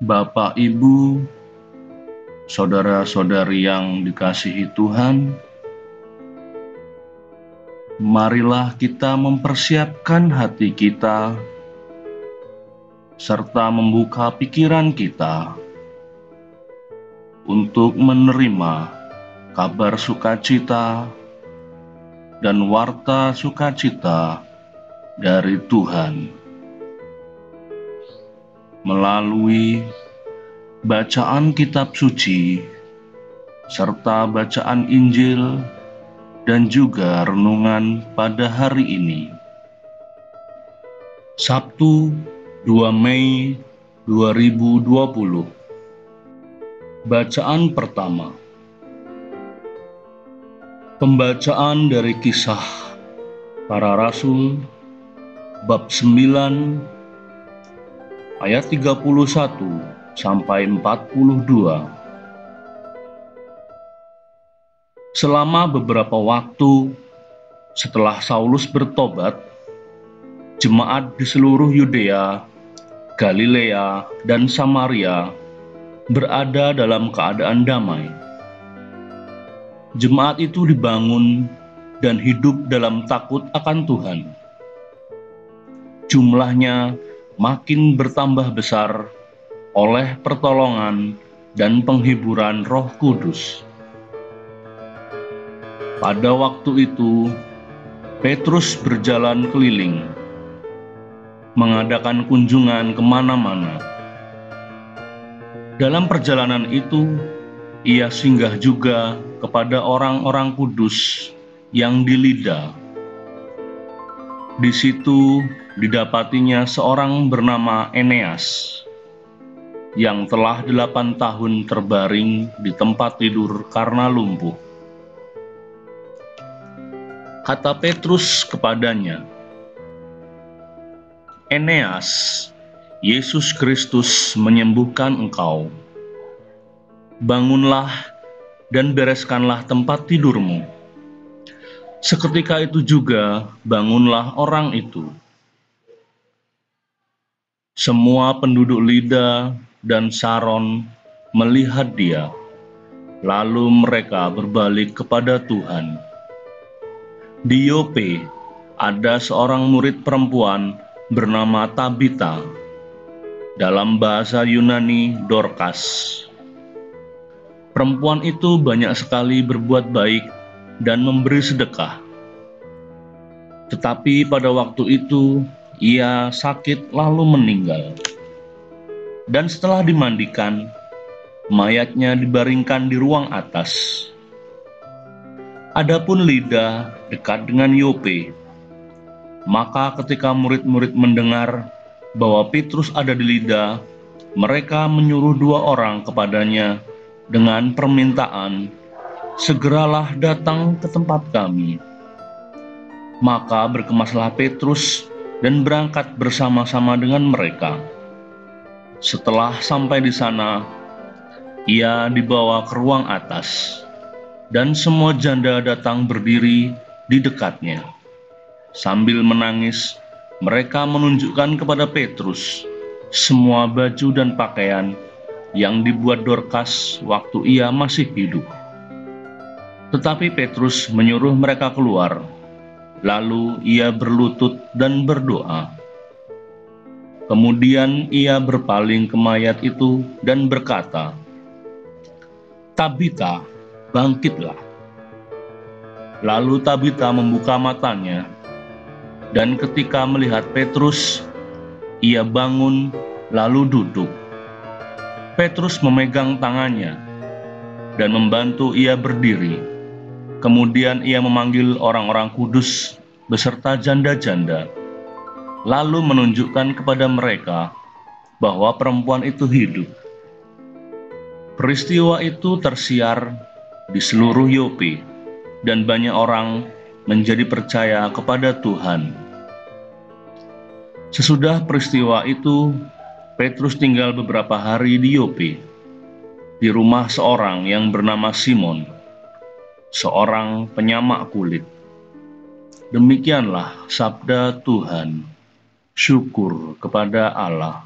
Bapak, Ibu, saudara-saudari yang dikasihi Tuhan, marilah kita mempersiapkan hati kita serta membuka pikiran kita untuk menerima kabar sukacita dan warta sukacita dari Tuhan melalui bacaan kitab suci serta bacaan Injil dan juga renungan pada hari ini, Sabtu 2 Mei 2020. Bacaan pertama, pembacaan dari Kisah Para Rasul bab 9 ayat 31 sampai 42. Selama beberapa waktu setelah Saulus bertobat, jemaat di seluruh Yudea, Galilea, dan Samaria berada dalam keadaan damai. Jemaat itu dibangun dan hidup dalam takut akan Tuhan. Jumlahnya makin bertambah besar oleh pertolongan dan penghiburan Roh Kudus. Pada waktu itu, Petrus berjalan keliling, mengadakan kunjungan kemana-mana. Dalam perjalanan itu, ia singgah juga kepada orang-orang kudus yang di Lida. Di situ didapatinya seorang bernama Eneas, yang telah 8 tahun terbaring di tempat tidur karena lumpuh. Kata Petrus kepadanya, "Eneas, Yesus Kristus menyembuhkan engkau. Bangunlah dan bereskanlah tempat tidurmu." Seketika itu juga bangunlah orang itu. Semua penduduk Lida dan Saron melihat dia, lalu mereka berbalik kepada Tuhan. Di Yope ada seorang murid perempuan bernama Tabita, dalam bahasa Yunani Dorkas. Perempuan itu banyak sekali berbuat baik dan memberi sedekah. Tetapi pada waktu itu ia sakit lalu meninggal. Dan setelah dimandikan, mayatnya dibaringkan di ruang atas. Adapun Lida dekat dengan Yope. Maka ketika murid-murid mendengar bahwa Petrus ada di Lida, mereka menyuruh 2 orang kepadanya dengan permintaan, "Segeralah datang ke tempat kami." Maka berkemaslah Petrus dan berangkat bersama-sama dengan mereka. Setelah sampai di sana, ia dibawa ke ruang atas, dan semua janda datang berdiri di dekatnya. Sambil menangis, mereka menunjukkan kepada Petrus semua baju dan pakaian yang dibuat Dorkas waktu ia masih hidup. Tetapi Petrus menyuruh mereka keluar, lalu ia berlutut dan berdoa. Kemudian ia berpaling ke mayat itu dan berkata, "Tabita, bangkitlah." Lalu Tabita membuka matanya, dan ketika melihat Petrus, ia bangun lalu duduk. Petrus memegang tangannya dan membantu ia berdiri. Kemudian ia memanggil orang-orang kudus beserta janda-janda, lalu menunjukkan kepada mereka bahwa perempuan itu hidup. Peristiwa itu tersiar di seluruh Yope, dan banyak orang menjadi percaya kepada Tuhan. Sesudah peristiwa itu, Petrus tinggal beberapa hari di Yope, di rumah seorang yang bernama Simon, seorang penyamak kulit. Demikianlah sabda Tuhan. Syukur kepada Allah.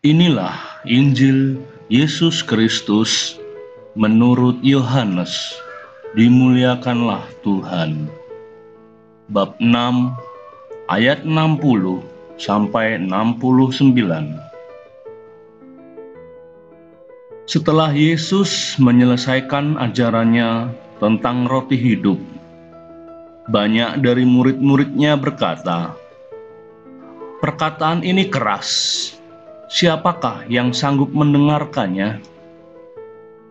Inilah Injil Yesus Kristus menurut Yohanes. Dimuliakanlah Tuhan. Bab 6 ayat 60 sampai 69. Setelah Yesus menyelesaikan ajarannya tentang roti hidup, banyak dari murid-muridnya berkata, "Perkataan ini keras, siapakah yang sanggup mendengarkannya?"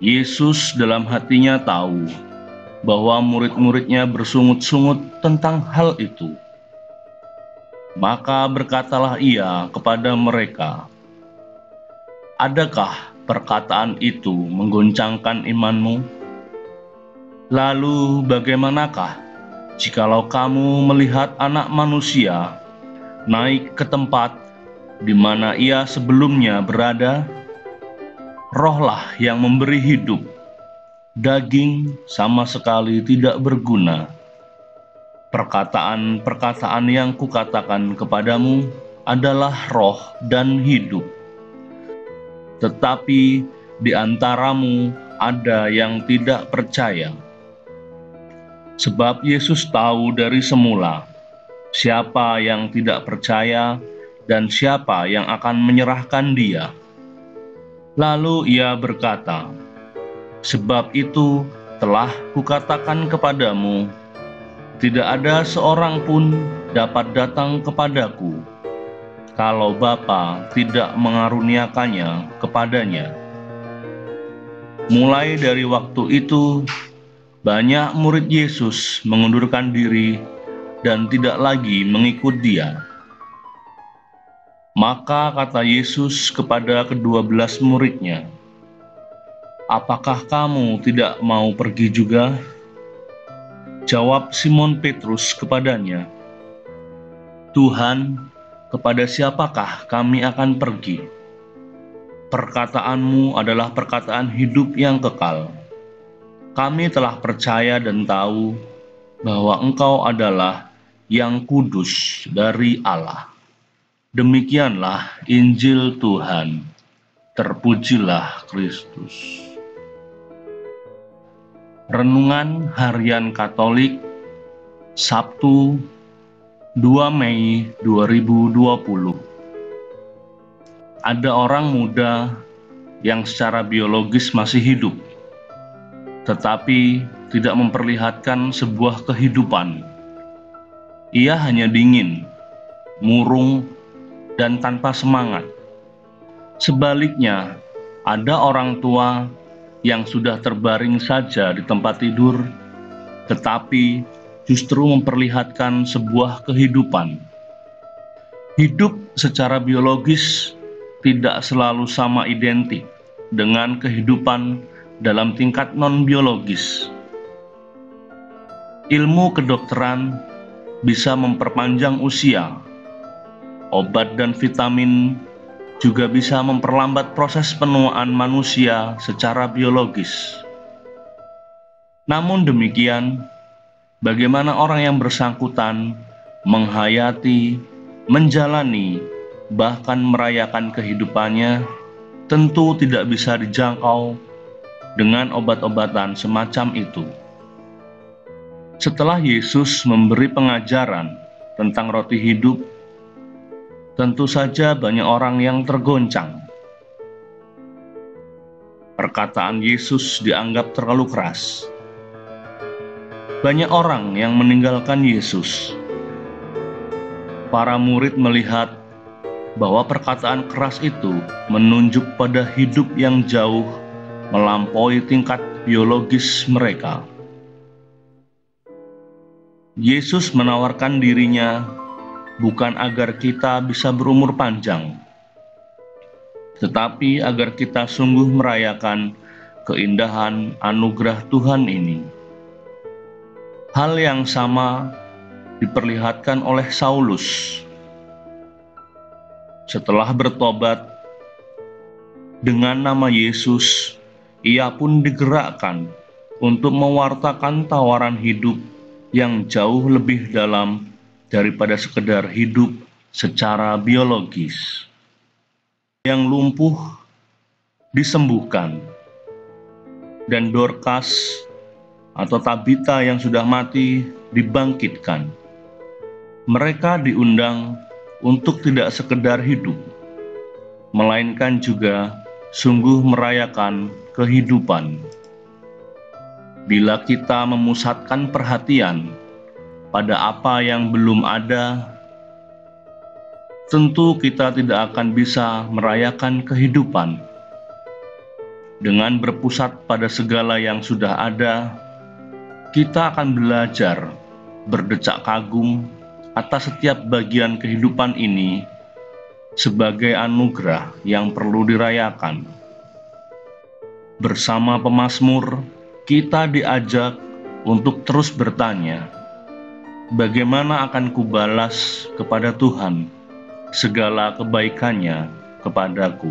Yesus dalam hatinya tahu bahwa murid-muridnya bersungut-sungut tentang hal itu. Maka berkatalah ia kepada mereka, "Adakah perkataan itu menggoncangkan imanmu? Lalu bagaimanakah jikalau kamu melihat Anak Manusia naik ke tempat di mana ia sebelumnya berada? Rohlah yang memberi hidup, daging sama sekali tidak berguna. Perkataan-perkataan yang kukatakan kepadamu adalah roh dan hidup. Tetapi di antaramu ada yang tidak percaya." Sebab Yesus tahu dari semula siapa yang tidak percaya dan siapa yang akan menyerahkan Dia. Lalu Ia berkata, "Sebab itu telah kukatakan kepadamu, tidak ada seorang pun dapat datang kepadaku kalau Bapa tidak mengaruniakannya kepadanya." Mulai dari waktu itu, banyak murid Yesus mengundurkan diri dan tidak lagi mengikut Dia. Maka kata Yesus kepada ke-12 muridnya, "Apakah kamu tidak mau pergi juga?" Jawab Simon Petrus kepadanya, "Tuhan, kepada siapakah kami akan pergi? Perkataanmu adalah perkataan hidup yang kekal. Kami telah percaya dan tahu bahwa Engkau adalah yang kudus dari Allah." Demikianlah Injil Tuhan. Terpujilah Kristus. Renungan Harian Katolik, Sabtu 2 Mei 2020. Ada orang muda yang secara biologis masih hidup, tetapi tidak memperlihatkan sebuah kehidupan. Ia hanya dingin, murung, dan tanpa semangat. Sebaliknya, ada orang tua yang sudah terbaring saja di tempat tidur, tetapi justru memperlihatkan sebuah kehidupan. Hidup secara biologis tidak selalu sama identik dengan kehidupan dalam tingkat non-biologis. Ilmu kedokteran bisa memperpanjang usia. Obat dan vitamin juga bisa memperlambat proses penuaan manusia secara biologis. Namun demikian, bagaimana orang yang bersangkutan menghayati, menjalani, bahkan merayakan kehidupannya tentu tidak bisa dijangkau dengan obat-obatan semacam itu. Setelah Yesus memberi pengajaran tentang roti hidup, tentu saja banyak orang yang tergoncang. Perkataan Yesus dianggap terlalu keras. Banyak orang yang meninggalkan Yesus. Para murid melihat bahwa perkataan keras itu menunjuk pada hidup yang jauh melampaui tingkat biologis mereka. Yesus menawarkan dirinya bukan agar kita bisa berumur panjang, tetapi agar kita sungguh merayakan keindahan anugerah Tuhan ini. Hal yang sama diperlihatkan oleh Saulus. Setelah bertobat dengan nama Yesus, ia pun digerakkan untuk mewartakan tawaran hidup yang jauh lebih dalam daripada sekedar hidup secara biologis. yang lumpuh disembuhkan, dan Dorcas atau Tabita yang sudah mati dibangkitkan. Mereka diundang untuk tidak sekedar hidup, melainkan juga sungguh merayakan kehidupan. Bila kita memusatkan perhatian pada apa yang belum ada, tentu kita tidak akan bisa merayakan kehidupan. Dengan berpusat pada segala yang sudah ada, kita akan belajar berdecak kagum atas setiap bagian kehidupan ini sebagai anugerah yang perlu dirayakan. Bersama pemazmur, kita diajak untuk terus bertanya, bagaimana akan kubalas kepada Tuhan segala kebaikannya kepadaku?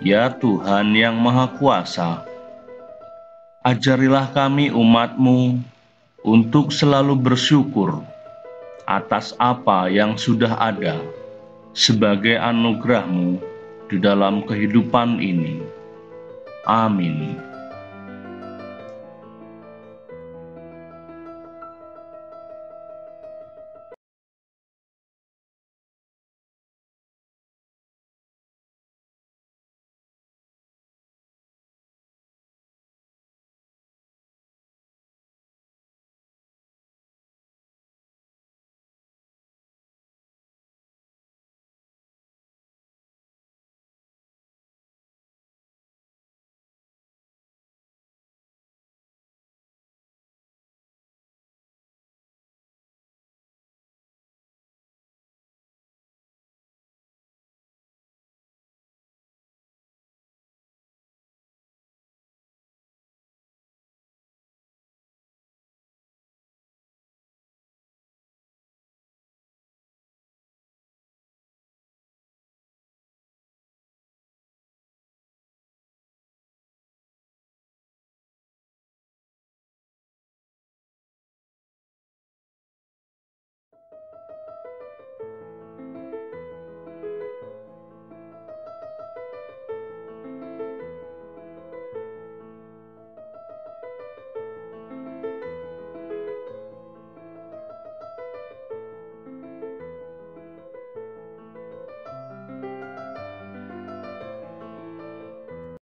Ya Tuhan yang Maha Kuasa, ajarilah kami umat-Mu untuk selalu bersyukur atas apa yang sudah ada sebagai anugerah-Mu di dalam kehidupan ini. Amin.